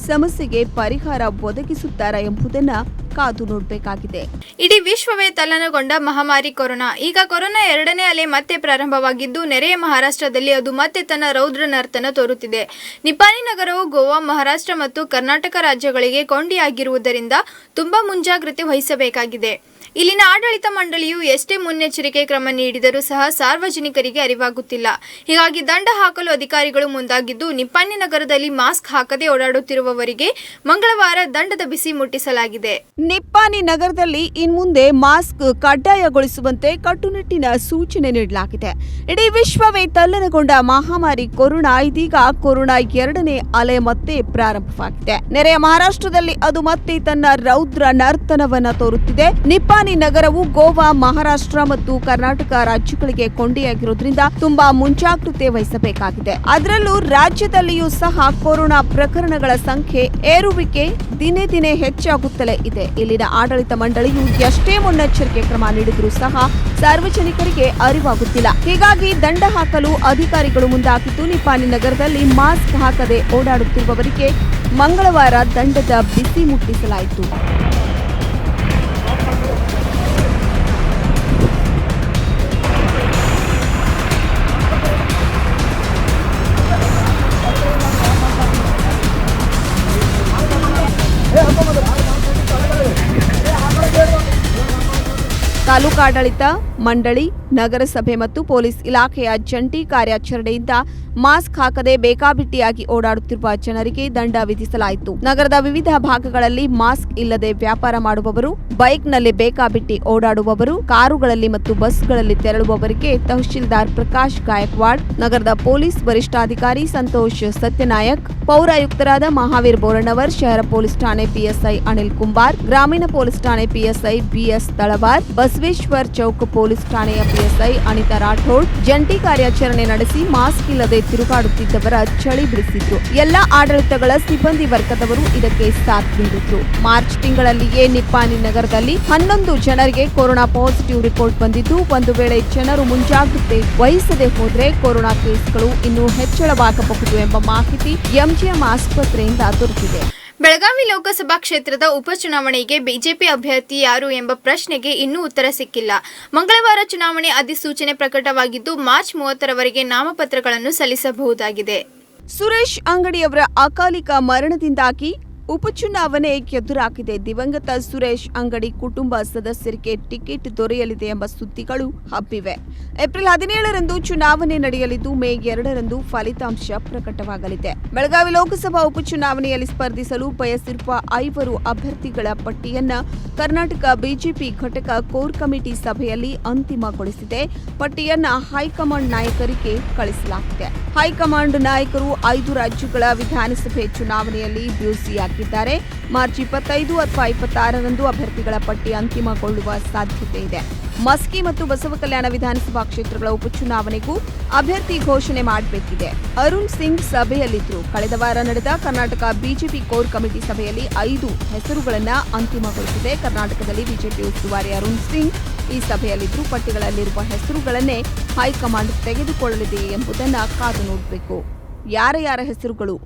ಸಮಸ್ಯೆಗೆ ಪರಿಹಾರ ಒದಗಿಸುತ್ತಾರಾ ಎಂಬುದನ್ನು ಕಾದು ನೋಡಬೇಕಾಗಿದೆ. ಇಡೀ ವಿಶ್ವವೇ ತಲ್ಲಣಗೊಂಡ ಮಹಾಮಾರಿ ಕೊರೋನಾ. ಈಗ ಕೊರೋನಾ 2ನೇ ಅಲೆ ಮತ್ತೆ ಪ್ರಾರಂಭವಾಗಿದ್ದು, ನೆರೆಯ ಮಹಾರಾಷ್ಟ್ರದಲ್ಲಿ ಅದು ಮತ್ತೆ ತನ್ನ ರೌದ್ರ ನರ್ತನ ತೋರುತ್ತಿದೆ. ನಿಪಾನಿ ನಗರವು ಗೋವಾ, ಮಹಾರಾಷ್ಟ್ರ ಮತ್ತು ಕರ್ನಾಟಕ ರಾಜ್ಯಗಳಿಗೆ ಕೊಂಡಿಯಾಗಿರುವುದರಿಂದ ತುಂಬಾ ಮುಂಜಾಗ್ರತೆ ವಹಿಸಬೇಕಾಗಿದೆ. ಇಲ್ಲಿನ ಆಡಳಿತ ಮಂಡಳಿಯು ಎಷ್ಟೇ ಮುನ್ನೆಚ್ಚರಿಕೆ ಕ್ರಮ ನೀಡಿದರೂ ಸಹ ಸಾರ್ವಜನಿಕರಿಗೆ ಅರಿವಾಗುತ್ತಿಲ್ಲ. ಹೀಗಾಗಿ ದಂಡ ಹಾಕಲು ಅಧಿಕಾರಿಗಳು ಮುಂದಾಗಿದ್ದು, ನಿಪ್ಪಾಣಿ ನಗರದಲ್ಲಿ ಮಾಸ್ಕ್ ಹಾಕದೆ ಓಡಾಡುತ್ತಿರುವವರಿಗೆ ಮಂಗಳವಾರ ದಂಡದ ಬಿಸಿ ಮುಟ್ಟಿಸಲಾಗಿದೆ. ನಿಪ್ಪಾಣಿ ನಗರದಲ್ಲಿ ಇನ್ಮುಂದೆ ಮಾಸ್ಕ್ ಕಡ್ಡಾಯಗೊಳಿಸುವಂತೆ ಕಟ್ಟುನಿಟ್ಟಿನ ಸೂಚನೆ ನೀಡಲಾಗಿದೆ. ಇಡೀ ವಿಶ್ವವೇ ತಲ್ಲಣಗೊಂಡ ಮಹಾಮಾರಿ ಕೊರೋನಾ ಇದೀಗ ಕೊರೋನಾ 2ನೇ ಅಲೆ ಮತ್ತೆ ಪ್ರಾರಂಭವಾಗಿದೆ. ನೆರೆಯ ಮಹಾರಾಷ್ಟ್ರದಲ್ಲಿ ಅದು ಮತ್ತೆ ತನ್ನ ರೌದ್ರ ನರ್ತನವನ್ನ ತೋರುತ್ತಿದೆ. ನಿಪ್ಪಾಣಿ ನಗರವು ಗೋವಾ, ಮಹಾರಾಷ್ಟ್ರ ಮತ್ತು ಕರ್ನಾಟಕ ರಾಜ್ಯಗಳಿಗೆ ಕೊಂಡಿಯಾಗಿರುವುದರಿಂದ ತುಂಬಾ ಮುಂಜಾಗ್ರತೆ ವಹಿಸಬೇಕಾಗಿದೆ. ಅದರಲ್ಲೂ ರಾಜ್ಯದಲ್ಲಿಯೂ ಸಹ ಕೊರೋನಾ ಪ್ರಕರಣಗಳ ಸಂಖ್ಯೆ ಏರುವಿಕೆ ದಿನೇ ದಿನೇ ಹೆಚ್ಚಾಗುತ್ತಲೇ ಇದೆ. ಇಲ್ಲಿನ ಆಡಳಿತ ಮಂಡಳಿಯು ಎಷ್ಟೇ ಮುನ್ನೆಚ್ಚರಿಕೆ ಕ್ರಮ ನೀಡಿದರೂ ಸಹ ಸಾರ್ವಜನಿಕರಿಗೆ ಅರಿವಾಗುತ್ತಿಲ್ಲ. ಹೀಗಾಗಿ ದಂಡ ಹಾಕಲು ಅಧಿಕಾರಿಗಳು ಮುಂದಾಗಿದ್ದು, ನಿಪ್ಪಾಣಿ ನಗರದಲ್ಲಿ ಮಾಸ್ಕ್ ಹಾಕದೆ ಓಡಾಡುತ್ತಿರುವವರಿಗೆ ಮಂಗಳವಾರ ದಂಡದ ಬಿಸಿ ಮುಟ್ಟಿಸಲಾಯಿತು. ತಾಲೂಕಾಡಳಿತ ಮಂಡಳಿ, ನಗರಸಭೆ ಮತ್ತು ಪೊಲೀಸ್ ಇಲಾಖೆಯ ಜಂಟಿ ಕಾರ್ಯಾಚರಣೆಯಿಂದ ಮಾಸ್ಕ್ ಹಾಕದೆ ಬೇಕಾಬಿಟ್ಟಿಯಾಗಿ ಓಡಾಡುತ್ತಿರುವ ಜನರಿಗೆ ದಂಡ ವಿಧಿಸಲಾಯಿತು. ನಗರದ ವಿವಿಧ ಭಾಗಗಳಲ್ಲಿ ಮಾಸ್ಕ್ ಇಲ್ಲದೆ ವ್ಯಾಪಾರ ಮಾಡುವವರು, ಬೈಕ್ನಲ್ಲಿ ಬೇಕಾಬಿಟ್ಟಿ ಓಡಾಡುವವರು, ಕಾರುಗಳಲ್ಲಿ ಮತ್ತು ಬಸ್ಗಳಲ್ಲಿ ತೆರಳುವವರಿಗೆ ತಹಶೀಲ್ದಾರ್ ಪ್ರಕಾಶ್ ಗಾಯಕ್ವಾಡ್, ನಗರದ ಪೊಲೀಸ್ ವರಿಷ್ಠಾಧಿಕಾರಿ ಸಂತೋಷ್ ಸತ್ಯನಾಯಕ್, ಪೌರಾಯುಕ್ತರಾದ ಮಹಾವೀರ್ ಬೋರಣ್ಣವರ್, ಶಹರ ಪೊಲೀಸ್ ಠಾಣೆ ಪಿಎಸ್ಐ ಅನಿಲ್ ಕುಂಬಾರ್, ಗ್ರಾಮೀಣ ಪೊಲೀಸ್ ಠಾಣೆ PSI BS Talawar, Basaveshwar chowk police ಠಾಣೆಯ ಪಿಎಸ್ಐ ಅನಿತಾ ರಾಠೋಡ್ ಜಂಟಿ ಕಾರ್ಯಾಚರಣೆ ನಡೆಸಿ ಮಾಸ್ಕ್ ಇಲ್ಲದೆ ತಿರುಗಾಡುತ್ತಿದ್ದವರ ಚಳಿ ಬಿಡಿಸಿದ್ರು. ಎಲ್ಲಾ ಆಡಳಿತಗಳ ಸಿಬ್ಬಂದಿ ವರ್ಗದವರು ಇದಕ್ಕೆ ಸಾಥ್ ನೀಡಿದ್ರು. ಮಾರ್ಚ್ ತಿಂಗಳಲ್ಲಿಯೇ ನಿಪ್ಪಾಣಿ ನಗರದಲ್ಲಿ 11 ಜನರಿಗೆ ಕೊರೋನಾ ಪಾಸಿಟಿವ್ ರಿಪೋರ್ಟ್ ಬಂದಿದ್ದು, ಒಂದು ವೇಳೆ ಜನರು ಮುಂಜಾಗ್ರತೆ ವಹಿಸದೆ ಹೋದರೆ ಕೊರೋನಾ ಕೇಸ್ಗಳು ಇನ್ನೂ ಹೆಚ್ಚಳವಾಗಬಹುದು ಎಂಬ ಮಾಹಿತಿ ಎಂಜಿಎಂ ಆಸ್ಪತ್ರೆಯಿಂದ ದೊರೆತಿದೆ. ಬೆಳಗಾವಿ ಲೋಕಸಭಾ ಕ್ಷೇತ್ರದ ಉಪಚುನಾವಣೆಗೆ ಬಿಜೆಪಿ ಅಭ್ಯರ್ಥಿ ಯಾರು ಎಂಬ ಪ್ರಶ್ನೆಗೆ ಇನ್ನೂ ಉತ್ತರ ಸಿಕ್ಕಿಲ್ಲ. ಮಂಗಳವಾರ ಚುನಾವಣೆ ಅಧಿಸೂಚನೆ ಪ್ರಕಟವಾಗಿದ್ದು, ಮಾರ್ಚ್ 30ರವರೆಗೆ ನಾಮಪತ್ರಗಳನ್ನು ಸಲ್ಲಿಸಬಹುದಾಗಿದೆ. ಸುರೇಶ್ ಅಂಗಡಿಯವರ ಅಕಾಲಿಕ ಮರಣದಿಂದಾಗಿ ಉಪಚುನಾವಣೆ ಎದುರಾಗಿದೆ. ದಿವಂಗತ ಸುರೇಶ್ ಅಂಗಡಿ ಕುಟುಂಬ ಸದಸ್ಯರಿಗೆ ಟಿಕೆಟ್ ದೊರೆಯಲಿದೆ ಎಂಬ ಸುದ್ದಿಗಳು ಹಬ್ಬಿವೆ. ಏಪ್ರಿಲ್ 17ರಂದು ಚುನಾವಣೆ ನಡೆಯಲಿದ್ದು ಮೇ 2ರಂದು ಫಲಿತಾಂಶ ಪ್ರಕಟವಾಗಲಿದೆ. ಬೆಳಗಾವಿ ಲೋಕಸಭಾ ಉಪಚುನಾವಣೆಯಲ್ಲಿ ಸ್ಪರ್ಧಿಸಲು ಬಯಸಿರುವ 5 ಅಭ್ಯರ್ಥಿಗಳ ಪಟ್ಟಿಯನ್ನ ಕರ್ನಾಟಕ ಬಿಜೆಪಿ ಘಟಕ ಕೋರ್ ಕಮಿಟಿ ಸಭೆಯಲ್ಲಿ ಅಂತಿಮಗೊಳಿಸಿದೆ. ಪಟ್ಟಿಯನ್ನ ಹೈಕಮಾಂಡ್ ನಾಯಕರಿಗೆ ಕಳಿಸಲಾಗಿದೆ. ಹೈಕಮಾಂಡ್ ನಾಯಕರು 5 ರಾಜ್ಯಗಳ ವಿಧಾನಸಭೆ ಚುನಾವಣೆಯಲ್ಲಿ ಬ್ಯುಸಿಯಾಗಿದ್ದಾರೆ. ಮಾರ್ಚ್ 25 ಅಥವಾ 26ರಂದು ಅಭ್ಯರ್ಥಿಗಳ ಪಟ್ಟಿ ಅಂತಿಮಗೊಳ್ಳುವ ಸಾಧ್ಯತೆ ಇದೆ. ಮಸ್ಕಿ ಮತ್ತು ಬಸವಕಲ್ಯಾಣ ವಿಧಾನಸಭಾ ಕ್ಷೇತ್ರಗಳ ಉಪಚುನಾವಣೆಗೂ ಅಭ್ಯರ್ಥಿ ಘೋಷಣೆ ಮಾಡಬೇಕಿದೆ. ಅರುಣ್ ಸಿಂಗ್ ಸಭೆಯಲ್ಲಿದ್ದರು. ಕಳೆದ ವಾರ ನಡೆದ ಕರ್ನಾಟಕ ಬಿಜೆಪಿ ಕೋರ್ ಕಮಿಟಿ ಸಭೆಯಲ್ಲಿ 5 ಹೆಸರುಗಳನ್ನು ಅಂತಿಮಗೊಳಿಸಿದೆ. ಕರ್ನಾಟಕದಲ್ಲಿ ಬಿಜೆಪಿ ಉಸ್ತುವಾರಿ ಅರುಣ್ ಸಿಂಗ್ ಈ ಸಭೆಯಲ್ಲಿದ್ದರು. ಪಟ್ಟಿಗಳಲ್ಲಿರುವ ಹೆಸರುಗಳನ್ನೇ ಹೈಕಮಾಂಡ್ ತೆಗೆದುಕೊಳ್ಳಲಿದೆ ಎಂಬುದನ್ನು ಕಾದು ನೋಡಬೇಕು. ಯಾರ ಹೆಸರುಗಳು?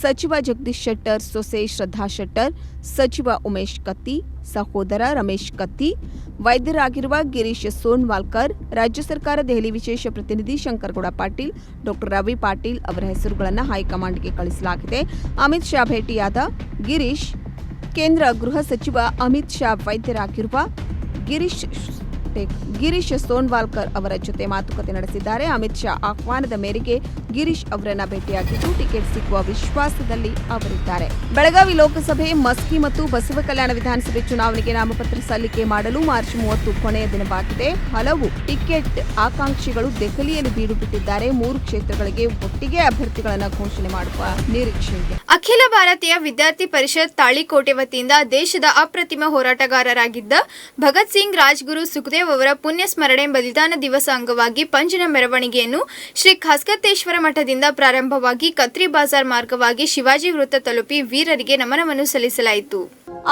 ಸಚಿವ ಜಗದೀಶ್ ಶೆಟ್ಟರ್ ಸೊಸೆ ಶ್ರದ್ಧಾ ಶೆಟ್ಟರ್, ಸಚಿವ ಉಮೇಶ್ ಕತ್ತಿ, ಸಹೋದರ ರಮೇಶ್ ಕತ್ತಿ, ವೈದ್ಯರಾಗಿರುವ ಗಿರೀಶ್ ಸೋನ್ವಾಲ್ಕರ್, ರಾಜ್ಯ ಸರ್ಕಾರ ದೆಹಲಿ ವಿಶೇಷ ಪ್ರತಿನಿಧಿ ಶಂಕರಗೌಡ ಪಾಟೀಲ್, ಡಾ ರವಿ ಪಾಟೀಲ್ ಅವರ ಹೆಸರುಗಳನ್ನು ಹೈಕಮಾಂಡ್ಗೆ ಕಳಿಸಲಾಗಿದೆ. ಅಮಿತ್ ಶಾ ಭೇಟಿಯಾದ ಗಿರೀಶ್, ಕೇಂದ್ರ ಗೃಹ ಸಚಿವ ಅಮಿತ್ ಶಾ ವೈದ್ಯರಾಗಿರುವ ಗಿರೀಶ್ ಸೋನ್ವಾಲ್ಕರ್ ಅವರ ಜೊತೆ ಮಾತುಕತೆ ನಡೆಸಿದ್ದಾರೆ. ಅಮಿತ್ ಶಾ ಆಹ್ವಾನದ ಮೇರೆಗೆ ಗಿರೀಶ್ ಅವರನ್ನ ಭೇಟಿಯಾಗಿದ್ದು ಟಿಕೆಟ್ ಸಿಗುವ ವಿಶ್ವಾಸದಲ್ಲಿ ಅವರಿದ್ದಾರೆ. ಬೆಳಗಾವಿ ಲೋಕಸಭೆ, ಮಸ್ಕಿ ಮತ್ತು ಬಸವಕಲ್ಯಾಣ ವಿಧಾನಸಭೆ ಚುನಾವಣೆಗೆ ನಾಮಪತ್ರ ಸಲ್ಲಿಕೆ ಮಾಡಲು ಮಾರ್ಚ್ 30 ಕೊನೆಯ ದಿನವಾಗಿದೆ. ಹಲವು ಟಿಕೆಟ್ ಆಕಾಂಕ್ಷಿಗಳು ದೆಹಲಿಯಲ್ಲಿ ಬೀಡು ಬಿಟ್ಟಿದ್ದಾರೆ. 3 ಕ್ಷೇತ್ರಗಳಿಗೆ ಒಟ್ಟಿಗೆ ಅಭ್ಯರ್ಥಿಗಳನ್ನು ಘೋಷಣೆ ಮಾಡುವ ನಿರೀಕ್ಷೆ ಇದೆ. ಅಖಿಲ ಭಾರತೀಯ ವಿದ್ಯಾರ್ಥಿ ಪರಿಷತ್ ತಾಳಿಕೋಟೆ ವತಿಯಿಂದ ದೇಶದ ಅಪ್ರತಿಮ ಹೋರಾಟಗಾರರಾಗಿದ್ದ ಭಗತ್ ಸಿಂಗ್, ರಾಜ್ಗುರು, ಸುಖದೇವ್ ಅವರ ಪುಣ್ಯ ಸ್ಮರಣೆ ಬಲಿದಾನ ದಿವಸ ಅಂಗವಾಗಿ ಪಂಜಿನ ಮೆರವಣಿಗೆಯನ್ನು ಶ್ರೀ ಖಾಸ್ಕತೇಶ್ವರ ಮಠದಿಂದ ಪ್ರಾರಂಭವಾಗಿ ಕತ್ರಿ ಬಾಜಾರ್ ಮಾರ್ಗವಾಗಿ ಶಿವಾಜಿ ವೃತ್ತ ತಲುಪಿ ವೀರರಿಗೆ ನಮನವನ್ನು ಸಲ್ಲಿಸಲಾಯಿತು.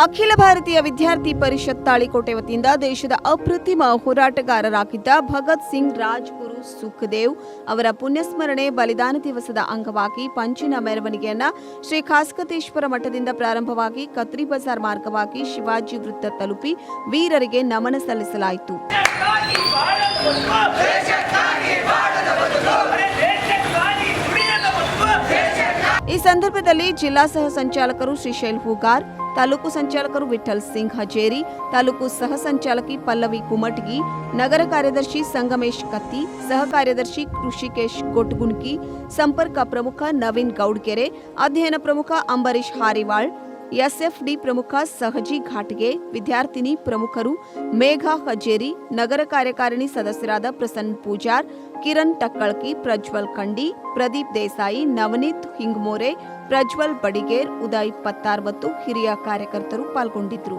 ಅಖಿಲ ಭಾರತೀಯ ವಿದ್ಯಾರ್ಥಿ ಪರಿಷತ್ ತಾಳಿಕೋಟೆ ವತಿಯಿಂದ ದೇಶದ ಅಪ್ರತಿಮ ಹೋರಾಟಗಾರರಾಗಿದ್ದ ಭಗತ್ ಸಿಂಗ್, ರಾಜ್ಗುರು, ಸುಖದೇವ್ ಅವರ ಪುಣ್ಯಸ್ಮರಣೆ ಬಲಿದಾನ ದಿವಸದ ಅಂಗವಾಗಿ ಪಂಚಿನ ಮೆರವಣಿಗೆಯನ್ನ ಶ್ರೀ ಖಾಸ್ಕತೇಶ್ವರ ಮಠದಿಂದ ಪ್ರಾರಂಭವಾಗಿ ಕತ್ರಿ ಬಜಾರ್ ಮಾರ್ಗವಾಗಿ ಶಿವಾಜಿ ವೃತ್ತ ತಲುಪಿ ವೀರರಿಗೆ ನಮನ ಸಲ್ಲಿಸಲಾಯಿತು. ಈ ಸಂದರ್ಭದಲ್ಲಿ ಜಿಲ್ಲಾ ಸಹ ಸಂಚಾಲಕರು ಶ್ರೀಶೈಲ್ ಹೂಗಾರ್, ತಾಲೂಕು ಸಂಚಾಲಕರು ವಿಠಲ್ ಸಿಂಗ್ ಹಜೇರಿ, ತಾಲೂಕು ಸಹ ಸಂಚಾಲಕಿ ಪಲ್ಲವಿ ಕುಮಟಗಿ, ನಗರ ಕಾರ್ಯದರ್ಶಿ ಸಂಗಮೇಶ್ ಕತ್ತಿ, ಸಹ ಕಾರ್ಯದರ್ಶಿ ಋಷಿಕೇಶ್ ಗೊಟ್ಗುನ್ಕಿ, ಸಂಪರ್ಕ ಪ್ರಮುಖ ನವೀನ್ ಗೌಡ್ಗೆರೆ, ಅಧ್ಯಯನ ಪ್ರಮುಖ ಅಂಬರೀಶ್ ಹಾರಿವಾಳ್, ಎಸ್ಎಫ್ಡಿ ಪ್ರಮುಖ ಸಹಜಿ ಘಾಟ್ಗೆ, ವಿದ್ಯಾರ್ಥಿನಿ ಪ್ರಮುಖರು ಮೇಘಾ ಹಜೇರಿ, ನಗರ ಕಾರ್ಯಕಾರಿಣಿ ಸದಸ್ಯರಾದ ಪ್ರಸನ್ನ ಪೂಜಾರ್, ಕಿರಣ್ ಟಕ್ಕಳ್ಕಿ, ಪ್ರಜ್ವಲ್ ಖಂಡಿ, ಪ್ರದೀಪ್ ದೇಸಾಯಿ, ನವನೀತ್ ಹಿಂಗ್ಮೋರೆ, ಪ್ರಜ್ವಲ್ ಬಡಿಗೇರ್, ಉದಯ್ ಪತ್ತಾರ್ ಮತ್ತು ಹಿರಿಯ ಕಾರ್ಯಕರ್ತರು ಪಾಲ್ಗೊಂಡಿದ್ದರು.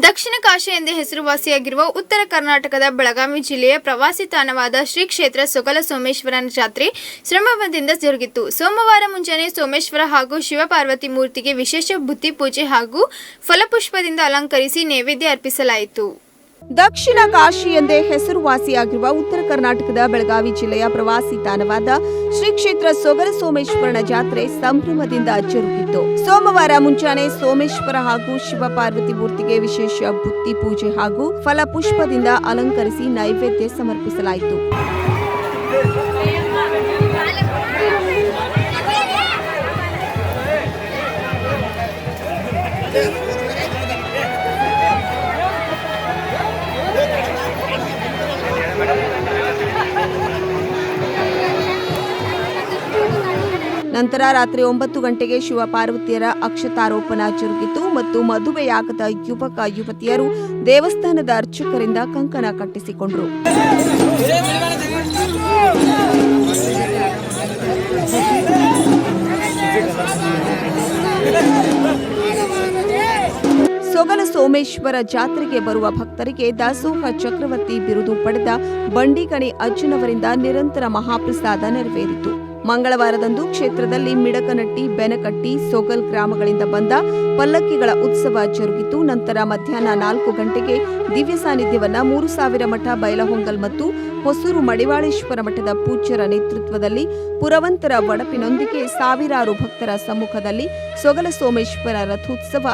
ದಕ್ಷಿಣ ಕಾಶಿ ಎಂದೇ ಹೆಸರುವಾಸಿಯಾಗಿರುವ ಉತ್ತರ ಕರ್ನಾಟಕದ ಬೆಳಗಾವಿ ಜಿಲ್ಲೆಯ ಪ್ರವಾಸಿ ತಾಣವಾದ ಶ್ರೀ ಕ್ಷೇತ್ರ ಸೊಗಲ ಸೋಮೇಶ್ವರನ ಜಾತ್ರೆ ಸಂಭ್ರಮದಿಂದ ಜರುಗಿತು. ಸೋಮವಾರ ಮುಂಜಾನೆ ಸೋಮೇಶ್ವರ ಹಾಗೂ ಶಿವಪಾರ್ವತಿ ಮೂರ್ತಿಗೆ ವಿಶೇಷ ಬುತ್ತಿ ಪೂಜೆ ಹಾಗೂ ಫಲಪುಷ್ಪದಿಂದ ಅಲಂಕರಿಸಿ ನೈವೇದ್ಯ ಅರ್ಪಿಸಲಾಯಿತು. ದಕ್ಷಿಣ ಕಾಶಿ ಎಂದೇ ಹೆಸರುವಾಸಿಯಾಗಿರುವ ಉತ್ತರ ಕರ್ನಾಟಕದ ಬೆಳಗಾವಿ ಜಿಲ್ಲೆಯ ಪ್ರವಾಸಿ ತಾಣವಾದ ಶ್ರೀ ಕ್ಷೇತ್ರ ಸೊಗಲ ಸೋಮೇಶ್ವರನ ಜಾತ್ರೆ ಸಂಭ್ರಮದಿಂದ ಜರುಗಿತು. ಸೋಮವಾರ ಮುಂಜಾನೆ ಸೋಮೇಶ್ವರ ಹಾಗೂ ಶಿವಪಾರ್ವತಿ ಮೂರ್ತಿಗೆ ವಿಶೇಷ ಬುತ್ತಿ ಪೂಜೆ ಹಾಗೂ ಫಲಪುಷ್ಪದಿಂದ ಅಲಂಕರಿಸಿ ನೈವೇದ್ಯ ಸಮರ್ಪಿಸಲಾಯಿತು. ನಂತರ ರಾತ್ರಿ 9 ಗಂಟೆಗೆ ಶಿವಪಾರ್ವತಿಯರ ಅಕ್ಷತಾರೋಪಣ ಜರುಗಿತು ಮತ್ತು ಮದುವೆಯಾಗದ ಯುವಕ ಯುವತಿಯರು ದೇವಸ್ಥಾನದ ಅರ್ಚಕರಿಂದ ಕಂಕಣ ಕಟ್ಟಿಸಿಕೊಂಡರು. ಸೊಗಲ ಸೋಮೇಶ್ವರ ಜಾತ್ರೆಗೆ ಬರುವ ಭಕ್ತರಿಗೆ ದಾಸೋಹ ಚಕ್ರವರ್ತಿ ಬಿರುದು ಪಡೆದ ಬಂಡಿಗಣಿ ಅಜ್ಜನವರಿಂದ ನಿರಂತರ ಮಹಾಪ್ರಸಾದ ನೆರವೇರಿತು. ಮಂಗಳವಾರದಂದು ಕ್ಷೇತ್ರದಲ್ಲಿ ಮಿಡಕನಟ್ಟಿ, ಬೆನಕಟ್ಟಿ, ಸೊಗಲ್ ಗ್ರಾಮಗಳಿಂದ ಬಂದ ಪಲ್ಲಕ್ಕಿಗಳ ಉತ್ಸವ ಜರುಗಿತು. ನಂತರ ಮಧ್ಯಾಹ್ನ 4 ಗಂಟೆಗೆ ದಿವ್ಯ ಸಾನ್ನಿಧ್ಯವನ್ನ 3000 ಮಠ ಬೈಲಹೊಂಗಲ್ ಮತ್ತು ಹೊಸೂರು ಮಡಿವಾಳೇಶ್ವರ ಮಠದ ಪೂಜ್ಯರ ನೇತೃತ್ವದಲ್ಲಿ ಪುರವಂತರ ಒಡಪಿನೊಂದಿಗೆ ಸಾವಿರಾರು ಭಕ್ತರ ಸಮ್ಮುಖದಲ್ಲಿ ಸೊಗಲ ಸೋಮೇಶ್ವರ ರಥೋತ್ಸವ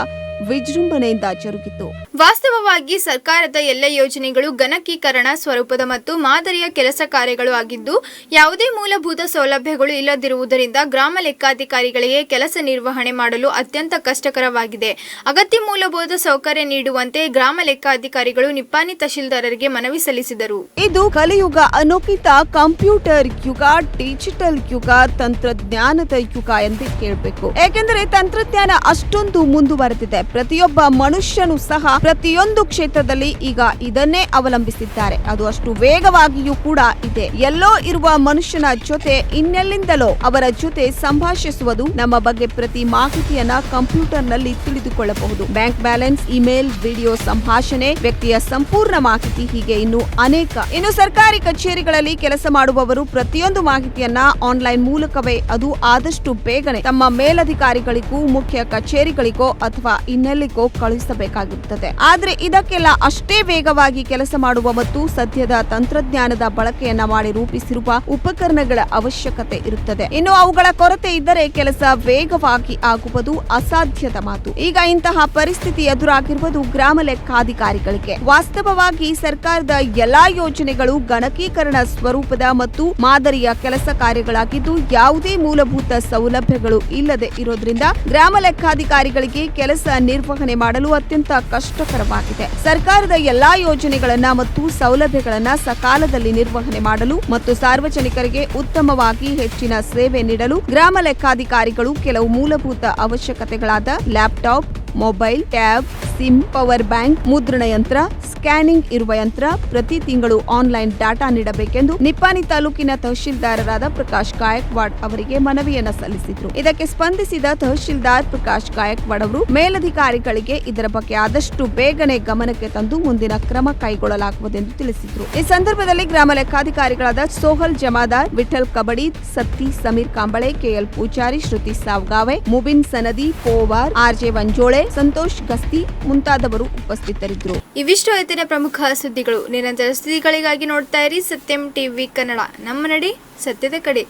ವಿಜೃಂಭಣೆಯಿಂದ ಜರುಗಿತು. ವಾಸ್ತವವಾಗಿ ಸರ್ಕಾರದ ಎಲ್ಲ ಯೋಜನೆಗಳು ಗಣಕೀಕರಣ ಸ್ವರೂಪದ ಮತ್ತು ಮಾದರಿಯ ಕೆಲಸ ಕಾರ್ಯಗಳು ಆಗಿದ್ದು, ಯಾವುದೇ ಮೂಲಭೂತ ಸೌಲಭ್ಯಗಳು ಇಲ್ಲದಿರುವುದರಿಂದ ಗ್ರಾಮ ಲೆಕ್ಕಾಧಿಕಾರಿಗಳಿಗೆ ಕೆಲಸ ನಿರ್ವಹಣೆ ಮಾಡಲು ಅತ್ಯಂತ ಕಷ್ಟಕರವಾಗಿದೆ. ಅಗತ್ಯ ಮೂಲಭೂತ ಸೌಕರ್ಯ ನೀಡುವಂತೆ ಗ್ರಾಮ ಲೆಕ್ಕಾಧಿಕಾರಿಗಳು ನಿಪ್ಪಾಣಿ ತಹಶೀಲ್ದಾರರಿಗೆ ಮನವಿ ಸಲ್ಲಿಸಿದರು. ಇದು ಕಲಿಯುಗ ಅನುಕಿತ ಕಂಪ್ಯೂಟರ್ ಯುಗ, ಡಿಜಿಟಲ್ ಯುಗ, ತಂತ್ರಜ್ಞಾನದ ಯುಗ ಎಂದು ಹೇಳಬೇಕು. ಏಕೆಂದರೆ ತಂತ್ರಜ್ಞಾನ ಅಷ್ಟೊಂದು ಮುಂದುವರೆದಿದೆ. ಪ್ರತಿಯೊಬ್ಬ ಮನುಷ್ಯನು ಸಹ ಪ್ರತಿಯೊಂದು ಕ್ಷೇತ್ರದಲ್ಲಿ ಈಗ ಇದನ್ನೇ ಅವಲಂಬಿಸಿದ್ದಾರೆ. ಅದು ಅಷ್ಟು ವೇಗವಾಗಿಯೂ ಕೂಡ ಇದೆ. ಎಲ್ಲೋ ಇರುವ ಮನುಷ್ಯನ ಜೊತೆ ಇನ್ನೆಲ್ಲಿಂದಲೋ ಅವರ ಜೊತೆ ಸಂಭಾಷಿಸುವುದು, ನಮ್ಮ ಬಗ್ಗೆ ಪ್ರತಿ ಮಾಹಿತಿಯನ್ನ ಕಂಪ್ಯೂಟರ್ನಲ್ಲಿ ತಿಳಿದುಕೊಳ್ಳಬಹುದು. ಬ್ಯಾಂಕ್ ಬ್ಯಾಲೆನ್ಸ್, ಇಮೇಲ್, ವಿಡಿಯೋ ಸಂಭಾಷಣೆ, ವ್ಯಕ್ತಿಯ ಸಂಪೂರ್ಣ ಮಾಹಿತಿ, ಹೀಗೆ ಇನ್ನು ಅನೇಕ. ಇನ್ನು ಸರ್ಕಾರಿ ಕಚೇರಿಗಳಲ್ಲಿ ಕೆಲಸ ಮಾಡುವವರು ಪ್ರತಿಯೊಂದು ಮಾಹಿತಿಯನ್ನ ಆನ್ಲೈನ್ ಮೂಲಕವೇ, ಅದು ಆದಷ್ಟು ಬೇಗನೆ ತಮ್ಮ ಮೇಲಧಿಕಾರಿಗಳಿಗೂ ಮುಖ್ಯ ಕಚೇರಿಗಳಿಗೋ ಅಥವಾ ಇನ್ನೆಲ್ಲಿಗೋ ಕಳುಹಿಸಬೇಕಾಗಿರುತ್ತದೆ. ಆದ್ರೆ ಇದಕ್ಕೆಲ್ಲ ಅಷ್ಟೇ ವೇಗವಾಗಿ ಕೆಲಸ ಮಾಡುವ ಮತ್ತು ಸದ್ಯದ ತಂತ್ರಜ್ಞಾನದ ಬಳಕೆಯನ್ನ ಮಾಡಿ ರೂಪಿಸಿರುವ ಉಪಕರಣಗಳ ಅವಶ್ಯಕತೆ ಇರುತ್ತದೆ. ಇನ್ನು ಅವುಗಳ ಕೊರತೆ ಇದ್ದರೆ ಕೆಲಸ ವೇಗವಾಗಿ ಆಗುವುದು ಅಸಾಧ್ಯದ ಮಾತು. ಈಗ ಇಂತಹ ಪರಿಸ್ಥಿತಿ ಎದುರಾಗಿರುವುದು ಗ್ರಾಮ ಲೆಕ್ಕಾಧಿಕಾರಿಗಳಿಗೆ. ವಾಸ್ತವವಾಗಿ ಸರ್ಕಾರದ ಎಲ್ಲಾ ಯೋಜನೆಗಳು ಗಣಕೀಕರಣ ಸ್ವರೂಪದ ಮತ್ತು ಮಾದರಿಯ ಕೆಲಸ ಕಾರ್ಯಗಳಾಗಿದ್ದು, ಯಾವುದೇ ಮೂಲಭೂತ ಸೌಲಭ್ಯಗಳು ಇಲ್ಲದೆ ಇರೋದ್ರಿಂದ ಗ್ರಾಮ ಲೆಕ್ಕಾಧಿಕಾರಿಗಳಿಗೆ ಕೆಲಸ ನಿರ್ವಹಣೆ ಮಾಡಲು ಅತ್ಯಂತ ಕಷ್ಟಕರವಾಗಿದೆ. ಸರ್ಕಾರದ ಎಲ್ಲಾ ಯೋಜನೆಗಳನ್ನ ಮತ್ತು ಸೌಲಭ್ಯಗಳನ್ನ ಸಕಾಲದಲ್ಲಿ ನಿರ್ವಹಣೆ ಮಾಡಲು ಮತ್ತು ಸಾರ್ವಜನಿಕರಿಗೆ ಉತ್ತಮವಾಗಿ ಹೆಚ್ಚಿನ ಸೇವೆ ನೀಡಲು ಗ್ರಾಮ ಲೆಕ್ಕಾಧಿಕಾರಿಗಳು ಕೆಲವು ಮೂಲಭೂತ ಅವಶ್ಯಕತೆಗಳಾದ laptop, mobile, tab, sim, power bank, ಮುದ್ರಣ ಯಂತ್ರ, ಸ್ಕ್ಯಾನಿಂಗ್ ಇರುವ ಯಂತ್ರ, ಪ್ರತಿ ತಿಂಗಳು ಆನ್ಲೈನ್ ಡಾಟಾ ನೀಡಬೇಕೆಂದು ನಿಪ್ಪಾಣಿ ತಾಲೂಕಿನ ತಹಶೀಲ್ದಾರರಾದ ಪ್ರಕಾಶ್ ಗಾಯಕ್ವಾಡ್ ಅವರಿಗೆ ಮನವಿಯನ್ನ ಸಲ್ಲಿಸಿದ್ರು. ಇದಕ್ಕೆ ಸ್ಪಂದಿಸಿದ ತಹಶೀಲ್ದಾರ್ ಪ್ರಕಾಶ್ ಗಾಯಕ್ವಾಡ್ ಅವರು ಮೇಲಧಿಕಾರಿಗಳಿಗೆ ಇದರ ಬಗ್ಗೆ ಆದಷ್ಟು ಬೇಗನೆ ಗಮನಕ್ಕೆ ತಂದು ಮುಂದಿನ ಕ್ರಮ ಕೈಗೊಳ್ಳಲಾಗುವುದೆಂದು ತಿಳಿಸಿದ್ರು. ಈ ಸಂದರ್ಭದಲ್ಲಿ ಗ್ರಾಮ ಲೆಕ್ಕಾಧಿಕಾರಿಗಳಾದ ಸೋಹಲ್ ಜಮಾದಾರ್, ವಿಠಲ್ ಕಬಡಿ, ಸತ್ತಿ, ಸಮೀರ್ ಕಾಂಬಳೆ, ಕೆಎಲ್ ಪೂಜಾರಿ, ಶ್ರುತಿ ಸಾವ್ಗಾವೆ, ಮುಬಿನ್ ಸನದಿ, ಪೋವಾರ್, ಆರ್ಜೆ ವಂಜೋಳೆ, ಸಂತೋಷ್ ಗಸ್ತಿ ಮುಂತಾದವರು ಉಪಸ್ಥಿತರಿದ್ದರು. ಇವಿಷ್ಟು ಇವತ್ತಿನ ಪ್ರಮುಖ ಸುದ್ದಿಗಳು. ನಿರಂತರ ಸುದ್ದಿಗಳಿಗಾಗಿ ನೋಡ್ತಾ ಇರಿ ಸತ್ಯಂ ಟಿವಿ ಕನ್ನಡ. ನಮ್ಮ ನಡೆ ಸತ್ಯದ ಕಡೆ.